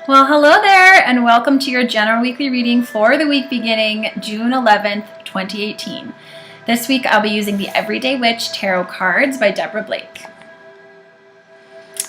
Well, hello there, and welcome to your general weekly reading for the week beginning June 11th, 2018. This week I'll be using the Everyday Witch Tarot cards by Deborah Blake.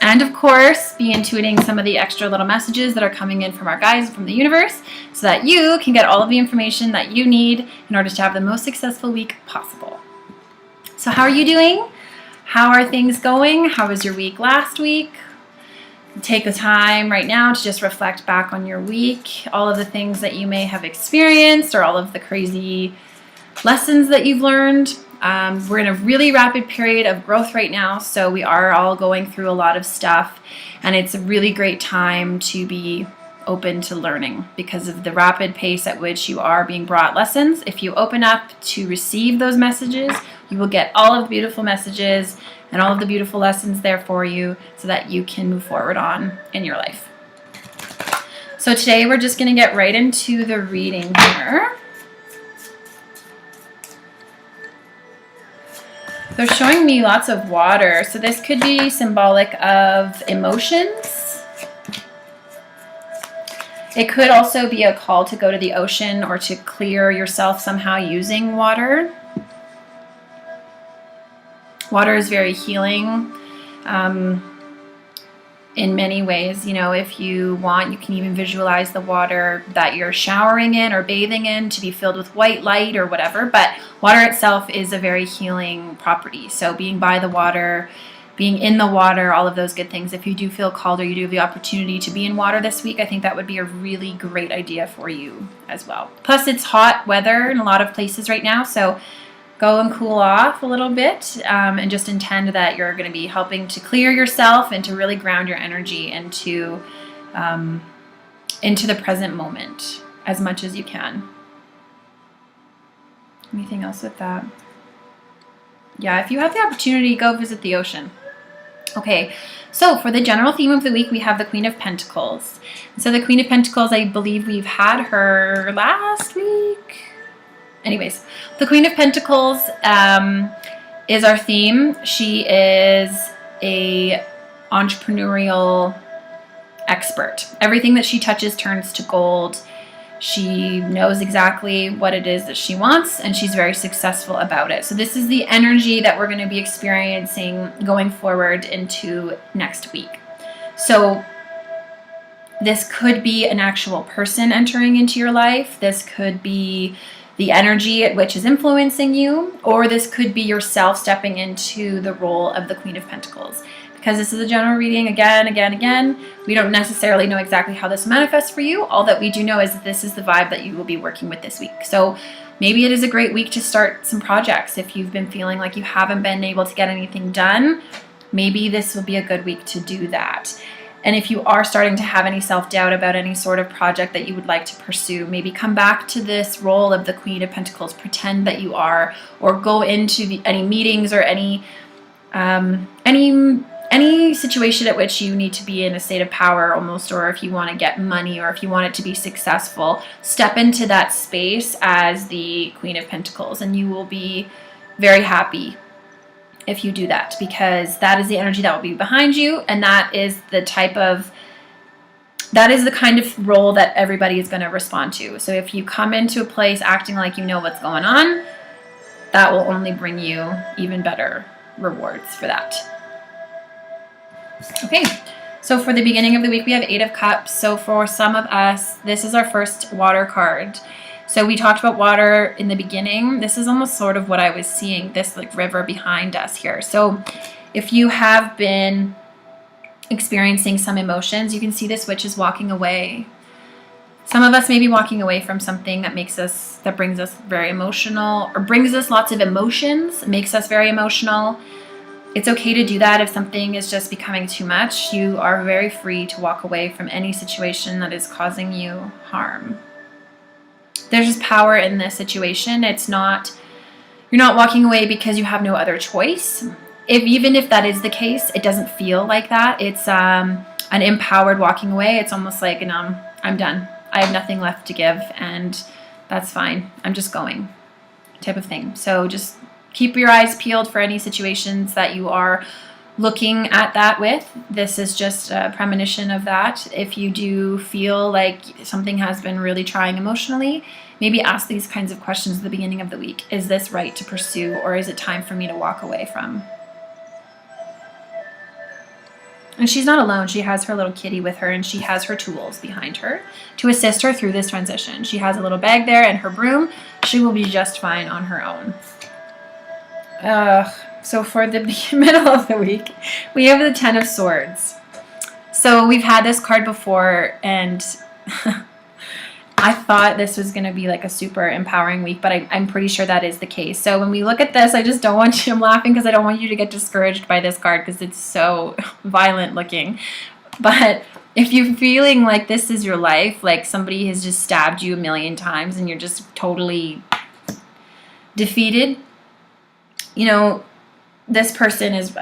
And of course, be intuiting some of the extra little messages that are coming in from our guides from the universe so that you can get all of the information that you need in order to have the most successful week possible. So how are you doing? How are things going? How was your week last week? Take the time right now to just reflect back on your week, all of the things that you may have experienced or all of the crazy lessons that you've learned. We're in a really rapid period of growth right now, so we are all going through a lot of stuff, and it's a really great time to be open to learning because of the rapid pace at which you are being brought lessons. If you open up to receive those messages, you will get all of the beautiful messages and all of the beautiful lessons there for you so that you can move forward on in your life. So today we're just going to get right into the reading here. They're showing me lots of water, so this could be symbolic of emotions. It could also be a call to go to the ocean or to clear yourself somehow using water. Water is very healing in many ways. You know, if you want, you can even visualize the water that you're showering in or bathing in to be filled with white light or whatever. But water itself is a very healing property. So being by the water, being in the water, all of those good things. If you do feel called or you do have the opportunity to be in water this week, I think that would be a really great idea for you as well. Plus, it's hot weather in a lot of places right now, so go and cool off a little bit and just intend that you're going to be helping to clear yourself and to really ground your energy into the present moment as much as you can. Anything else with that? Yeah, if you have the opportunity, go visit the ocean. Okay, so for the general theme of the week, we have the Queen of Pentacles. So the Queen of Pentacles, I believe we've had her last week. Anyways, the Queen of Pentacles is our theme. She is a entrepreneurial expert. Everything that she touches turns to gold. She knows exactly what it is that she wants, and she's very successful about it. So this is the energy that we're going to be experiencing going forward into next week. So this could be an actual person entering into your life. This could be the energy at which is influencing you, or this could be yourself stepping into the role of the Queen of Pentacles. Because this is a general reading, again, we don't necessarily know exactly how this manifests for you. All that we do know is that this is the vibe that you will be working with this week. So maybe it is a great week to start some projects. If you've been feeling like you haven't been able to get anything done, maybe this will be a good week to do that. And if you are starting to have any self-doubt about any sort of project that you would like to pursue, maybe come back to this role of the Queen of Pentacles, pretend that you are, or go into any meetings or any situation at which you need to be in a state of power almost, or if you want to get money or if you want it to be successful, step into that space as the Queen of Pentacles, and you will be very happy if you do that, because that is the energy that will be behind you, and that is the kind of role that everybody is going to respond to. So if you come into a place acting like you know what's going on, that will only bring you even better rewards for that. Okay, so for the beginning of the week, we have 8 of Cups. So for some of us, this is our first water card. So we talked about water in the beginning. This is almost sort of what I was seeing, this like river behind us here. So if you have been experiencing some emotions, you can see this witch is walking away. Some of us may be walking away from something that brings us very emotional, or brings us lots of emotions, makes us very emotional. It's okay to do that if something is just becoming too much. You are very free to walk away from any situation that is causing you harm. There's just power in this situation. You're not walking away because you have no other choice. Even if that is the case, it doesn't feel like that. It's an empowered walking away. It's almost like I'm done. I have nothing left to give, and that's fine. I'm just going type of thing. So just keep your eyes peeled for any situations that you are looking at that with. This is just a premonition of that. If you do feel like something has been really trying emotionally, maybe ask these kinds of questions at the beginning of the week. Is this right to pursue, or is it time for me to walk away from? And she's not alone. She has her little kitty with her, and she has her tools behind her to assist her through this transition. She has a little bag there and her broom. She will be just fine on her own. So for the middle of the week, we have the Ten of Swords. So we've had this card before, and I thought this was going to be like a super empowering week, but I'm pretty sure that is the case. So when we look at this, I just don't want you, I'm laughing because I don't want you to get discouraged by this card because it's so violent looking. But if you're feeling like this is your life, like somebody has just stabbed you a million times and you're just totally defeated, you know, this person is,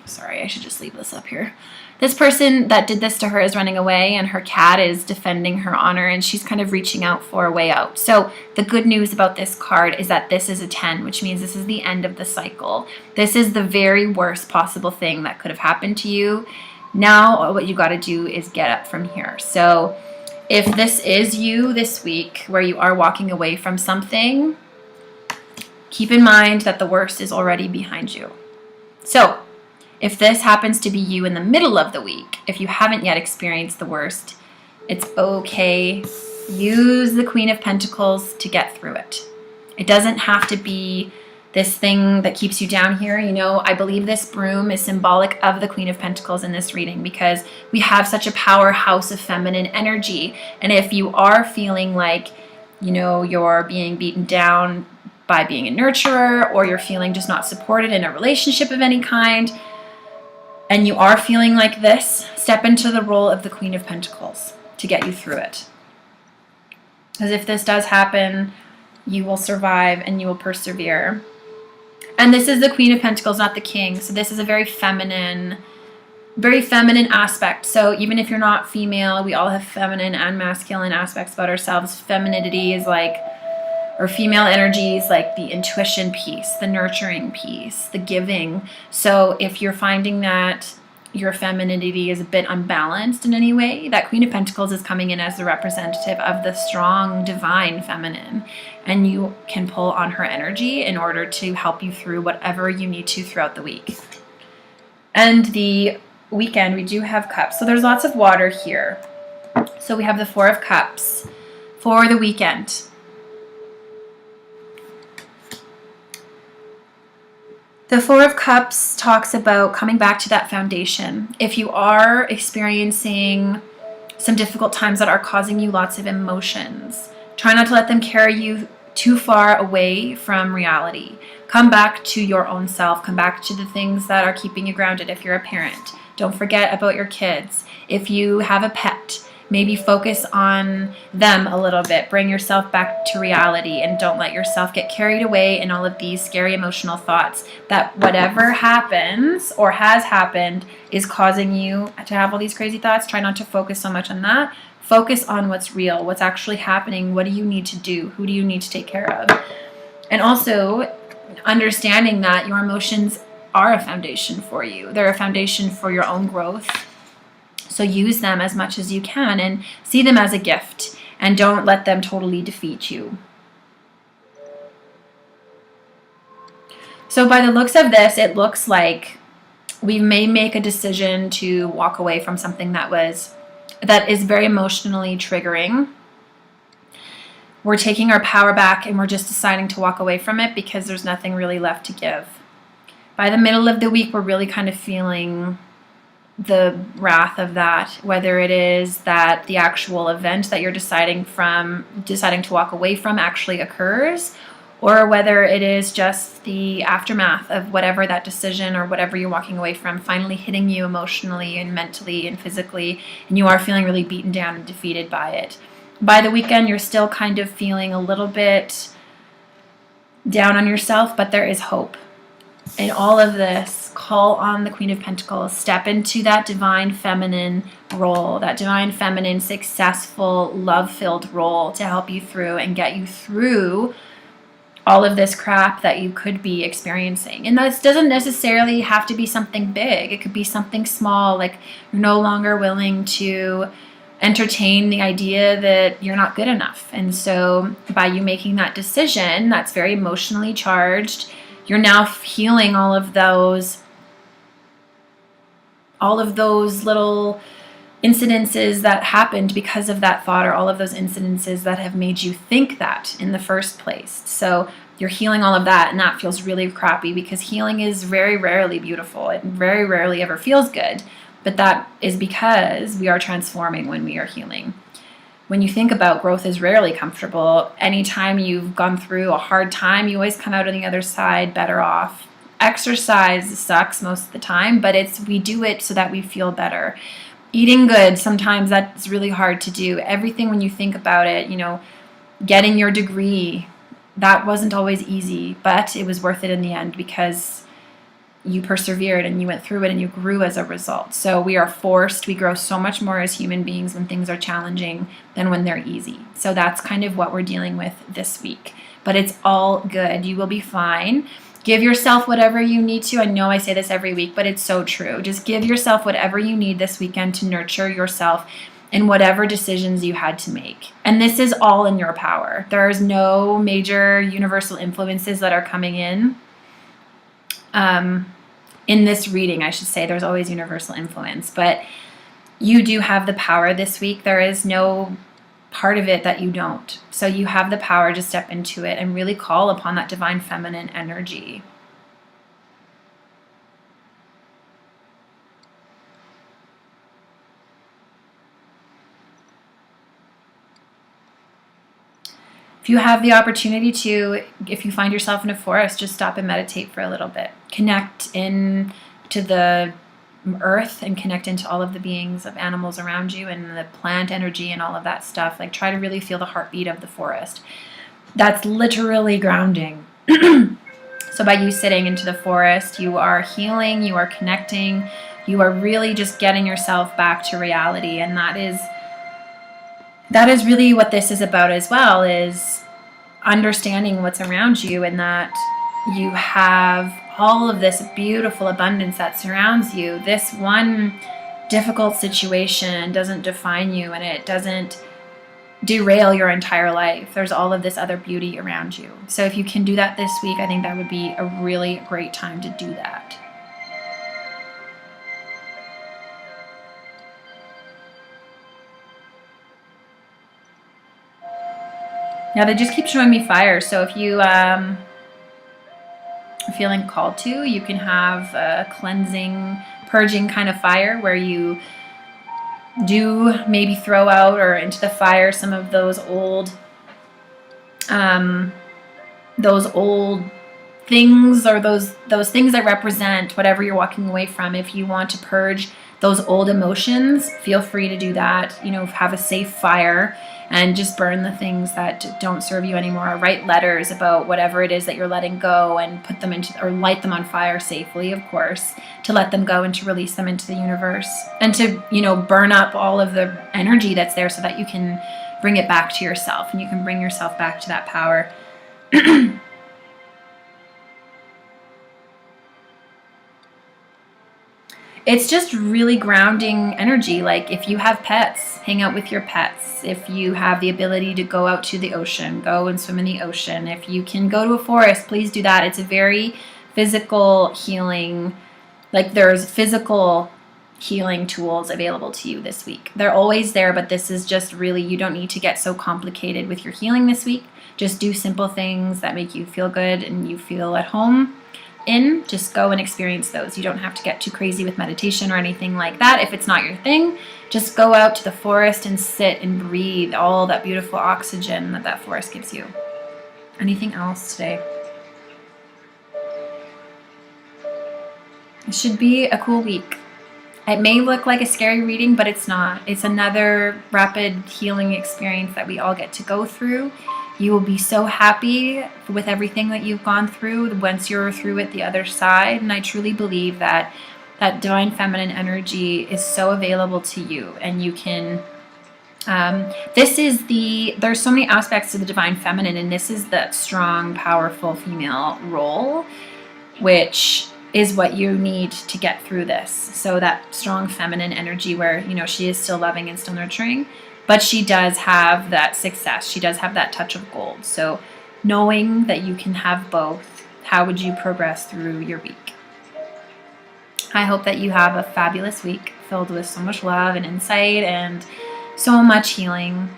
sorry, I should just leave this up here. This person that did this to her is running away, and her cat is defending her honor, and she's kind of reaching out for a way out. So the good news about this card is that this is a 10, which means this is the end of the cycle. This is the very worst possible thing that could have happened to you. Now what you got to do is get up from here. So if this is you this week, where you are walking away from something, keep in mind that the worst is already behind you. So if this happens to be you in the middle of the week, if you haven't yet experienced the worst, it's okay. Use the Queen of Pentacles to get through it. It doesn't have to be this thing that keeps you down here. You know, I believe this broom is symbolic of the Queen of Pentacles in this reading because we have such a powerhouse of feminine energy. And if you are feeling like, you know, you're being beaten down by being a nurturer, or you're feeling just not supported in a relationship of any kind, and you are feeling like this, step into the role of the Queen of Pentacles to get you through it. Because if this does happen, you will survive and you will persevere. And this is the Queen of Pentacles, not the King. So this is a very feminine aspect. So even if you're not female, we all have feminine and masculine aspects about ourselves. Femininity is like, or female energy is like the intuition piece, the nurturing piece, the giving. So if you're finding that your femininity is a bit unbalanced in any way, that Queen of Pentacles is coming in as the representative of the strong, divine feminine. And you can pull on her energy in order to help you through whatever you need to throughout the week. And the weekend, we do have cups. So there's lots of water here. So we have the Four of Cups for the weekend. The Four of Cups talks about coming back to that foundation. If you are experiencing some difficult times that are causing you lots of emotions, try not to let them carry you too far away from reality. Come back to your own self. Come back to the things that are keeping you grounded if you're a parent. Don't forget about your kids. If you have a pet, maybe focus on them a little bit. Bring yourself back to reality and don't let yourself get carried away in all of these scary emotional thoughts that whatever happens or has happened is causing you to have all these crazy thoughts. Try not to focus so much on that. Focus on what's real, what's actually happening. What do you need to do? Who do you need to take care of? And also understanding that your emotions are a foundation for you. They're a foundation for your own growth. So use them as much as you can and see them as a gift, and don't let them totally defeat you. So by the looks of this, it looks like we may make a decision to walk away from something that is very emotionally triggering. We're taking our power back and we're just deciding to walk away from it because there's nothing really left to give. By the middle of the week, we're really kind of feeling the wrath of that, whether it is that the actual event that you're deciding to walk away from actually occurs, or whether it is just the aftermath of whatever that decision or whatever you're walking away from finally hitting you emotionally and mentally and physically, and you are feeling really beaten down and defeated by it. By the weekend, you're still kind of feeling a little bit down on yourself, but there is hope. In all of this, call on the Queen of Pentacles. Step into that divine feminine role, that divine feminine, successful, love-filled role to help you through and get you through all of this crap that you could be experiencing. And this doesn't necessarily have to be something big. It could be something small, like you're no longer willing to entertain the idea that you're not good enough. And so by you making that decision that's very emotionally charged, you're now healing all of those little incidences that happened because of that thought, or all of those incidences that have made you think that in the first place. So you're healing all of that, and that feels really crappy, because healing is very rarely beautiful. It very rarely ever feels good, but that is because we are transforming when we are healing. When you think about growth is rarely comfortable. Anytime you've gone through a hard time, you always come out on the other side better off. Exercise sucks most of the time, but we do it so that we feel better. Eating good, sometimes that's really hard to do. Everything, when you think about it, getting your degree, that wasn't always easy, but it was worth it in the end, because you persevered and you went through it and you grew as a result. So we grow so much more as human beings when things are challenging than when they're easy. So that's kind of what we're dealing with this week. But it's all good. You will be fine. Give yourself whatever you need to. I know I say this every week, but it's so true. Just give yourself whatever you need this weekend to nurture yourself in whatever decisions you had to make. And this is all in your power. There's no major universal influences that are coming in. In this reading, I should say, there's always universal influence, but you do have the power this week. There is no part of it that you don't. So you have the power to step into it and really call upon that divine feminine energy. If you have the opportunity to, if you find yourself in a forest, just stop and meditate for a little bit. Connect in to the earth and connect into all of the beings of animals around you and the plant energy and all of that stuff. Like, try to really feel the heartbeat of the forest. That's literally grounding. So by you sitting into the forest, you are healing, you are connecting, you are really just getting yourself back to reality. And that is really what this is about as well, is understanding what's around you, and that you have all of this beautiful abundance that surrounds you. This one difficult situation doesn't define you, and it doesn't derail your entire life. There's all of this other beauty around you. So if you can do that this week, I think that would be a really great time to do that. Now they just keep showing me fire. So if you are feeling called to, you can have a cleansing, purging kind of fire where you do maybe throw out or into the fire some of those old things, or those things that represent whatever you're walking away from. If you want to purge those old emotions, feel free to do that. Have a safe fire and just burn the things that don't serve you anymore. Or write letters about whatever it is that you're letting go and put them into, or light them on fire safely, of course, to let them go and to release them into the universe, and to, burn up all of the energy that's there so that you can bring it back to yourself and you can bring yourself back to that power. It's just really grounding energy. Like, if you have pets, hang out with your pets. If you have the ability to go out to the ocean, go and swim in the ocean. If you can go to a forest, please do that. It's a very physical healing. Like, there's physical healing tools available to you this week. They're always there, but this is just really, you don't need to get so complicated with your healing this week. Just do simple things that make you feel good and you feel at home. Just go and experience those. You don't have to get too crazy with meditation or anything like that. If it's not your thing, just go out to the forest and sit and breathe all that beautiful oxygen that forest gives you. Anything else today? It should be a cool week. It may look like a scary reading, but it's not. It's another rapid healing experience that we all get to go through. You will be so happy with everything that you've gone through once you're through it the other side. And I truly believe that that divine feminine energy is so available to you, and you can There's so many aspects to the divine feminine, and this is that strong, powerful female role, which is what you need to get through this. So that strong feminine energy where, she is still loving and still nurturing, but she does have that success. She does have that touch of gold. So knowing that you can have both, how would you progress through your week? I hope that you have a fabulous week filled with so much love and insight and so much healing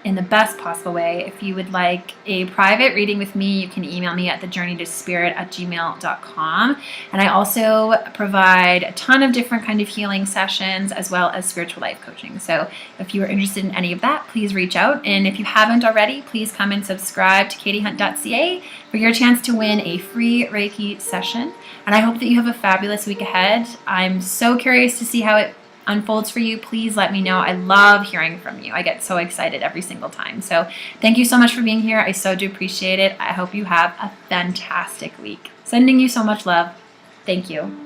in the best possible way. If you would like a private reading with me, you can email me at thejourneytospirit@gmail.com. And I also provide a ton of different kind of healing sessions as well as spiritual life coaching. So if you are interested in any of that, please reach out. And if you haven't already, please come and subscribe to katiehunt.ca for your chance to win a free Reiki session. And I hope that you have a fabulous week ahead. I'm so curious to see how it unfolds for you. Please let me know. I love hearing from you. I get so excited every single time. So thank you so much for being here. I so do appreciate it. I hope you have a fantastic week. Sending you so much love. Thank you.